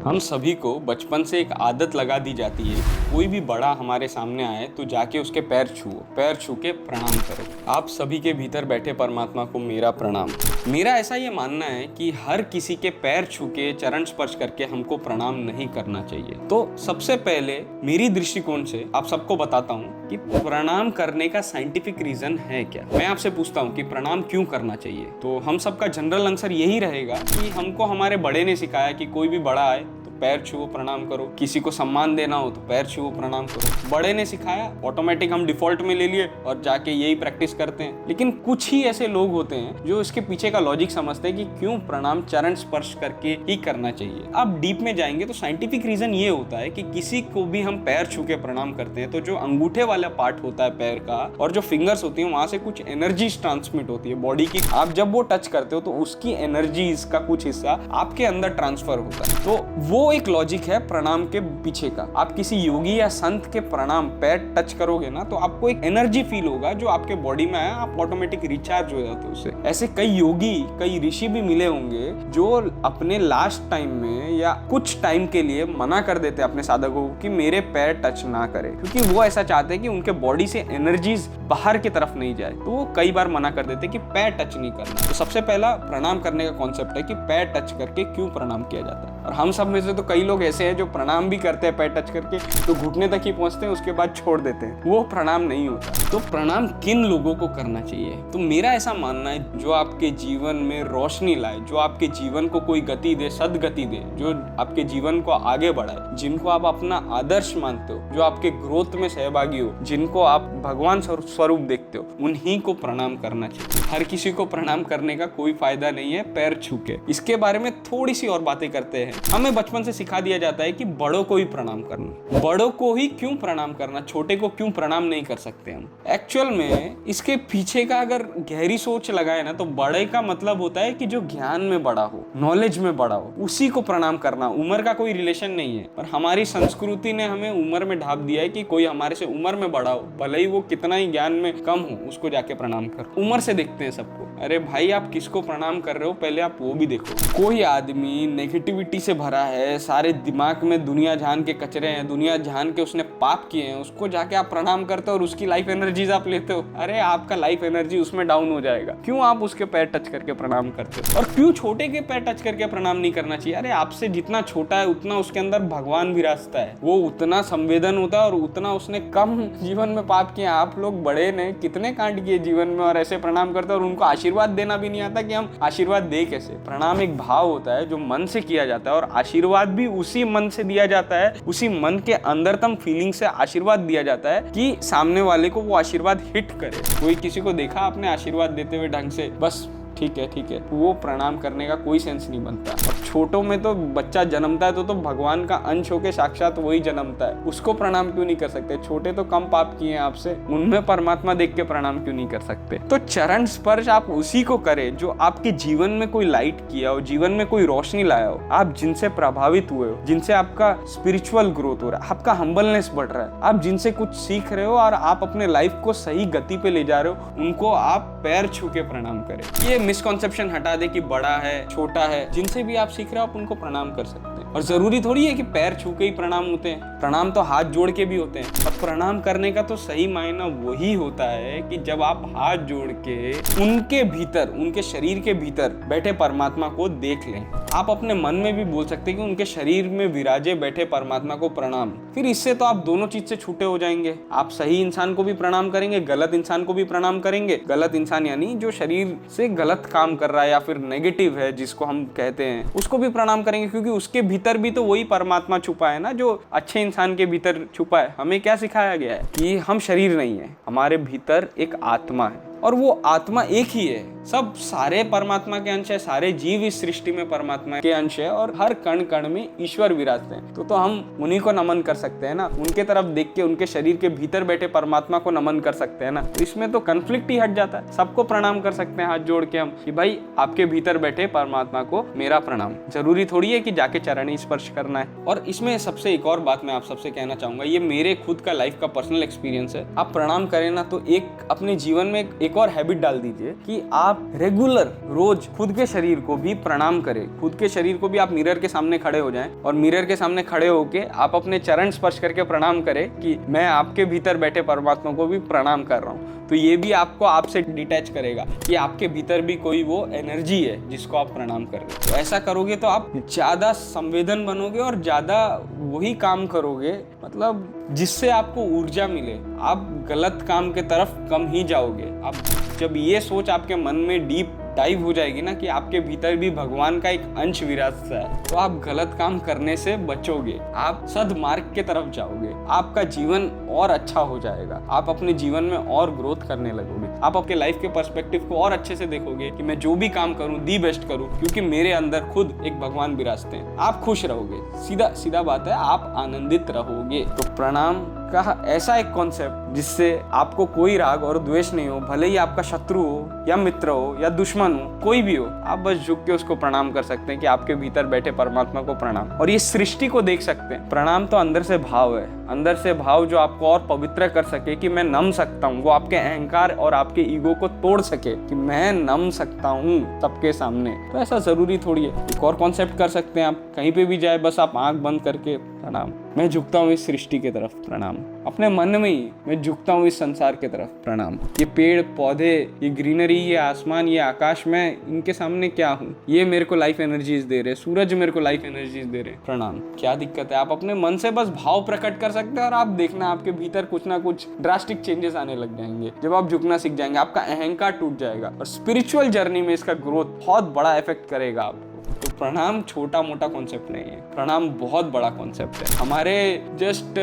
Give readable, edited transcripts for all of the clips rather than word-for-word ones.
हम सभी को बचपन से एक आदत लगा दी जाती है, कोई भी बड़ा हमारे सामने आए तो जाके उसके पैर छुओ, पैर छू के प्रणाम करो। आप सभी के भीतर बैठे परमात्मा को मेरा प्रणाम। मेरा ऐसा ये मानना है कि हर किसी के पैर छू के चरण स्पर्श करके हमको प्रणाम नहीं करना चाहिए। तो सबसे पहले मेरी दृष्टिकोण से आप सबको बताता हूँ कि प्रणाम करने का साइंटिफिक रीजन है क्या। मैं आपसे पूछता हूँ कि प्रणाम क्यों करना चाहिए, तो हम सबका जनरल आंसर यही रहेगा कि हमको हमारे बड़े ने सिखाया कि कोई भी बड़ा आए पैर छुओ प्रणाम करो, किसी को सम्मान देना हो तो पैर छुओ प्रणाम करो। बड़े ने सिखाया, ऑटोमेटिक हम डिफॉल्ट में ले लिए और जाके यही प्रैक्टिस करते हैं। लेकिन कुछ ही ऐसे लोग होते हैं जो इसके पीछे का लॉजिक समझते हैं कि क्यों प्रणाम चरण स्पर्श करके ही करना चाहिए। आप डीप में जाएंगे तो साइंटिफिक रीजन ये होता है कि किसी को भी हम पैर छू के प्रणाम करते हैं तो जो अंगूठे वाला पार्ट होता है पैर का और जो फिंगर्स होती है वहां से कुछ एनर्जी ट्रांसमिट होती है बॉडी की। आप जब वो टच करते हो तो उसकी एनर्जीज का कुछ हिस्सा आपके अंदर ट्रांसफर होता है। तो वो एक लॉजिक है प्रणाम के पीछे का। आप किसी योगी या संत के प्रणाम पैर टच करोगे ना तो आपको एक एनर्जी फील होगा जो आपके बॉडी में आया, आप ऑटोमेटिक रिचार्ज हो जाते हो उससे। ऐसे कई योगी, कई ऋषि भी मिले होंगे जो अपने लास्ट टाइम में या कुछ टाइम के लिए मना कर देते अपने साधकों को कि मेरे पैर टच ना करें, क्योंकि वो ऐसा चाहते हैं कि उनके बॉडी से एनर्जीज बाहर की तरफ नहीं जाए। तो वो कई बार मना कर देते कि पैर टच नहीं करना। तो सबसे पहला प्रणाम करने का कॉन्सेप्ट है कि पैर टच करके क्यों प्रणाम किया जाता है। और हम सब में से तो कई लोग ऐसे हैं जो प्रणाम भी करते हैं पैर टच करके तो घुटने तक ही पहुंचते हैं, उसके बाद छोड़ देते हैं। वो प्रणाम नहीं होता। तो प्रणाम किन लोगों को करना चाहिए, तो मेरा ऐसा मानना है जो आपके जीवन में रोशनी लाए, जो आपके जीवन को कोई गति दे, सदगति दे, जो आपके जीवन को आगे बढ़ाए, जिनको आप अपना आदर्श मानते हो, जो आपके ग्रोथ में सहभागी हो, जिनको आप भगवान स्वरूप देखते हो, उन्हीं को प्रणाम करना चाहिए। हर किसी को प्रणाम करने का कोई फायदा नहीं है पैर छू के। इसके बारे में थोड़ी सी और बातें करते हैं। हमें बचपन से सिखा दिया जाता है कि बड़ों को ही प्रणाम करना। बड़ों को ही क्यों प्रणाम करना, छोटे को क्यों प्रणाम नहीं कर सकते हम। एक्चुअल में इसके पीछे का अगर गहरी सोच लगाए ना तो बड़े का मतलब होता है कि जो ज्ञान में बड़ा हो, नॉलेज में बड़ा हो, उसी को प्रणाम करना। उम्र का कोई रिलेशन नहीं है। पर हमारी संस्कृति ने हमें उम्र में ढाप दिया है कि कोई हमारे से उम्र में बड़ा हो, भले ही वो कितना ही ज्ञान में कम हो, उसको जाके प्रणाम करो। उम्र से देखते हैं सबको। अरे भाई, आप किसको प्रणाम कर रहे हो पहले आप वो भी देखो। कोई आदमी नेगेटिविटी से भरा है, सारे दिमाग में दुनिया जान के कचरे हैं, दुनिया जान के उसने पाप किए हैं, उसको जाके आप प्रणाम करते हो और उसकी लाइफ एनर्जीज आप लेते हो। अरे आपका लाइफ एनर्जी उसमें डाउन हो जाएगा। क्यों आप उसके पैर टच करके प्रणाम करते हो। और क्यों छोटे के पैर टच करके प्रणाम नहीं करना चाहिए। अरे आपसे जितना छोटा है उतना उसके अंदर भगवान विराजता है, वो उतना संवेदन होता है और उतना उसने कम जीवन में पाप किया। आप लोग बड़े ने कितने कांड किए जीवन में और ऐसे प्रणाम करते हो और उनको आशीर्वाद देना भी नहीं आता कि हम आशीर्वाद दे कैसे। प्रणाम एक भाव होता है जो मन से किया जाता है और आशीर्वाद भी उसी मन से दिया जाता है, उसी मन के अंदरतम फीलिंग से आशीर्वाद दिया जाता है कि सामने वाले को वो आशीर्वाद हिट करे। कोई किसी को देखा आपने आशीर्वाद देते हुए ढंग से, बस ठीक है, वो प्रणाम करने का कोई सेंस नहीं बनता। और छोटों में तो बच्चा जन्मता है तो भगवान का अंश होके साक्षात वही जन्मता है, उसको प्रणाम क्यों नहीं कर सकते। छोटे तो कम पाप किए हैं आपसे, उनमें परमात्मा देख के प्रणाम क्यों नहीं कर सकते। तो चरण स्पर्श आप उसी को करें जो आपके जीवन में कोई लाइट किया हो, जीवन में कोई रोशनी लाया हो, आप जिनसे प्रभावित हुए हो, जिनसे आपका स्पिरिचुअल ग्रोथ हो रहा है, आपका हम्बलनेस बढ़ रहा है, आप जिनसे कुछ सीख रहे हो और आप अपने लाइफ को सही गति पे ले जा रहे हो, उनको आप पैर छू के प्रणाम करें। ये मिसकॉन्सेप्शन हटा दे कि बड़ा है छोटा है, जिनसे भी आप सीख रहे हो आप उनको प्रणाम कर सकते हैं। और जरूरी थोड़ी है कि पैर छू के ही प्रणाम होते हैं, प्रणाम तो हाथ जोड़ के भी होते हैं। और प्रणाम करने का तो सही मायना वही होता है कि जब आप हाथ जोड़ के उनके भीतर, उनके शरीर के भीतर बैठे परमात्मा को देख लें। आप अपने मन में भी बोल सकते हैं कि उनके शरीर में विराजे बैठे परमात्मा को प्रणाम। फिर इससे तो आप दोनों चीज से छूटे हो जाएंगे। आप सही इंसान को भी प्रणाम करेंगे, गलत इंसान को भी प्रणाम करेंगे। गलत इंसान यानी जो शरीर से गलत काम कर रहा है या फिर नेगेटिव है जिसको हम कहते हैं, उसको भी प्रणाम करेंगे, क्योंकि उसके भीतर भी तो वही परमात्मा छुपा है ना जो अच्छे इंसान के भीतर छुपा है। हमें क्या सिखाया गया है कि हम शरीर नहीं है, हमारे भीतर एक आत्मा है और वो आत्मा एक ही है। सब सारे परमात्मा के अंश है, सारे जीव इस सृष्टि में परमात्मा के अंश है और हर कण कण में ईश्वर विराजते हैं। तो हम उन्हीं को नमन कर सकते हैं ना, उनके तरफ देख के उनके शरीर के भीतर बैठे परमात्मा को नमन कर सकते हैं ना। तो इसमें तो कन्फ्लिक्ट ही हट जाता है। सबको प्रणाम कर सकते हैं हाथ जोड़ के हम कि भाई आपके भीतर बैठे परमात्मा को मेरा प्रणाम। जरूरी थोड़ी है कि जाके चरण स्पर्श करना है। और इसमें सबसे एक और बात मैं आप सबसे कहना चाहूंगा, ये मेरे खुद का लाइफ का पर्सनल एक्सपीरियंस है। आप प्रणाम करें ना तो एक अपने जीवन में एक एक और हैबिट डाल दीजिए कि आप रेगुलर रोज खुद के शरीर को भी प्रणाम करें। खुद के शरीर को भी आप मिरर के सामने खड़े हो जाएं और मिरर के सामने खड़े होके आप अपने चरण स्पर्श करके प्रणाम करें कि मैं आपके भीतर बैठे परमात्मा को भी प्रणाम कर रहा हूँ। तो ये भी आपको आपसे डिटैच करेगा कि आपके भीतर भी कोई वो एनर्जी है जिसको आप प्रणाम कर रहे हो। तो ऐसा करोगे तो आप ज़्यादा संवेदन बनोगे और ज़्यादा वही काम करोगे, मतलब जिससे आपको ऊर्जा मिले। आप गलत काम के तरफ कम ही जाओगे। आप जब ये सोच आपके मन में डीप डाइव हो जाएगी ना कि आपके भीतर भी भगवान का एक अंश विराजता है, तो आप गलत काम करने से बचोगे, आप सद्मार्ग के तरफ जाओगे, आपका जीवन और अच्छा हो जाएगा, आप अपने जीवन में और ग्रोथ करने लगोगे, आप आपके लाइफ के पर्सपेक्टिव को और अच्छे से देखोगे कि मैं जो भी काम करूं दी बेस्ट करूं, क्योंकि मेरे अंदर खुद एक भगवान विराजते हैं। आप खुश रहोगे, सीधा सीधा बात है, आप आनंदित रहोगे। तो प्रणाम का ऐसा एक कॉन्सेप्ट जिससे आपको कोई राग और द्वेष नहीं हो, भले ही आपका शत्रु हो या मित्र हो या दुश्मन हो, कोई भी हो, आप बस झुक के उसको प्रणाम कर सकते हैं कि आपके भीतर बैठे परमात्मा को प्रणाम। और ये सृष्टि को देख सकते हैं। प्रणाम तो अंदर से भाव है, अंदर से भाव जो आपको और पवित्र कर सके कि मैं नम सकता हूँ, वो आपके अहंकार और आपके ईगो को तोड़ सके कि मैं नम सकता हूँ सबके सामने। तो ऐसा जरूरी थोड़ी है। एक और कॉन्सेप्ट कर सकते हैं, आप कहीं पे भी जाए बस आप आंख बंद करके प्रणाम, मैं झुकता हूँ इस सृष्टि की तरफ प्रणाम, अपने मन में ही मैं झुकता हूँ इस संसार की तरफ प्रणाम। ये पेड़ पौधे, ये ग्रीनरी, ये आसमान, ये आकाश, मैं इनके सामने क्या हूँ? ये मेरे को लाइफ एनर्जीज दे रहे, सूरज मेरे को लाइफ एनर्जीज दे रहे, प्रणाम। क्या दिक्कत है? आप अपने मन से बस भाव प्रकट कर सकते हैं और आप देखना आपके भीतर कुछ ना कुछ ड्रास्टिक चेंजेस आने लग जाएंगे। जब आप झुकना सीख जाएंगे, आपका अहंकार टूट जाएगा और स्पिरिचुअल जर्नी में इसका ग्रोथ बहुत बड़ा इफेक्ट करेगा आपको। तो प्रणाम छोटा मोटा कॉन्सेप्ट नहीं है, प्रणाम बहुत बड़ा कॉन्सेप्ट है। हमारे जस्ट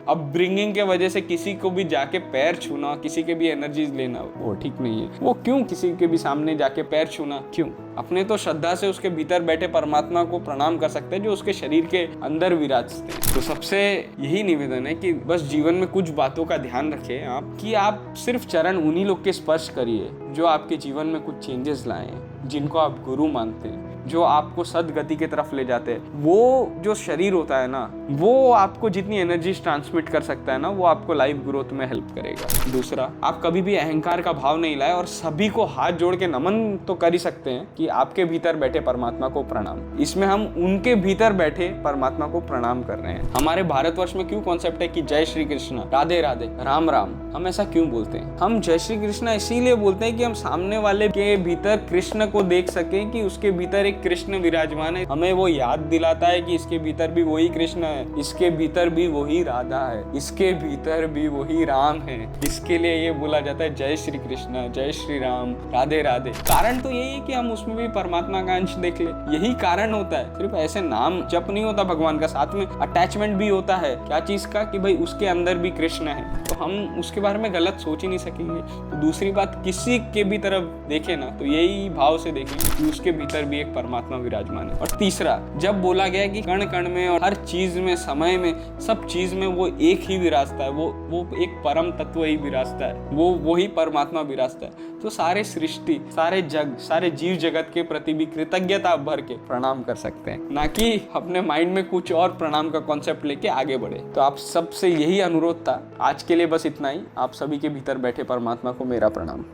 अपब्रिंगिंग के वजह से किसी को भी जाके पैर छूना, किसी के भी एनर्जीज लेना, वो ठीक नहीं है। वो क्यों किसी के भी सामने जाके पैर छूना, क्यों? अपने तो श्रद्धा से उसके भीतर बैठे परमात्मा को प्रणाम कर सकते हैं जो उसके शरीर के अंदर विराजते हैं। तो सबसे यही निवेदन है कि बस जीवन में कुछ बातों का ध्यान रखें आप, कि आप सिर्फ चरण उन्हीं लोग के स्पर्श करिए जो आपके जीवन में कुछ चेंजेस लाए, जिनको आप गुरु मानते हैं, जो आपको सदगति की तरफ ले जाते हैं। वो जो शरीर होता है ना, वो आपको जितनी एनर्जी ट्रांसमिट कर सकता है ना, वो आपको लाइफ ग्रोथ में हेल्प करेगा। दूसरा, आप कभी भी अहंकार का भाव नहीं लाए और सभी को हाथ जोड़ के नमन तो कर ही सकते हैं कि आपके भीतर बैठे परमात्मा को प्रणाम। इसमें हम उनके भीतर बैठे परमात्मा को प्रणाम कर रहे हैं। हमारे भारतवर्ष में क्यों कॉन्सेप्ट है कि जय श्री कृष्ण, राधे राधे, राम राम, हम ऐसा क्यों बोलते हैं? हम जय श्री कृष्ण इसीलिए बोलते हैं कि हम सामने वाले के भीतर कृष्ण को देख सकें कि उसके भीतर कृष्ण विराजमान है। हमें वो याद दिलाता है कि इसके भीतर भी वही कृष्ण है, इसके भीतर भी वही राधा है, इसके भीतर भी वही राम है। इसके लिए ये बोला जाता है जय श्री कृष्ण, जय श्री राम, राधे राधे। कारण तो यही है कि हम उसमें भी परमात्मा का अंश देख ले, यही कारण होता है। सिर्फ ऐसे नाम जप नहीं होता भगवान का, साथ में अटैचमेंट भी होता है। क्या चीज का? कि भाई उसके अंदर भी कृष्ण है, तो हम उसके बारे में गलत सोच ही नहीं सकेंगे। तो दूसरी बात, किसी के भी तरफ देखे ना तो यही भाव से देखें कि उसके भीतर भी एक परमात्मा विराजमान है। और तीसरा, जब बोला गया कि कण कण में और हर चीज में, समय में, सब चीज में वो एक ही विराजता है, वो एक परम तत्व ही विराजता है, वो ही परमात्मा विराजता है, तो सारे सृष्टि, सारे जग, सारे जीव जगत के प्रति भी कृतज्ञता भर के प्रणाम कर सकते हैं, ना कि अपने माइंड में कुछ और प्रणाम का कॉन्सेप्ट लेके आगे बढ़े। तो आप सबसे यही अनुरोध था। आज के लिए बस इतना ही। आप सभी के भीतर बैठे परमात्मा को मेरा प्रणाम।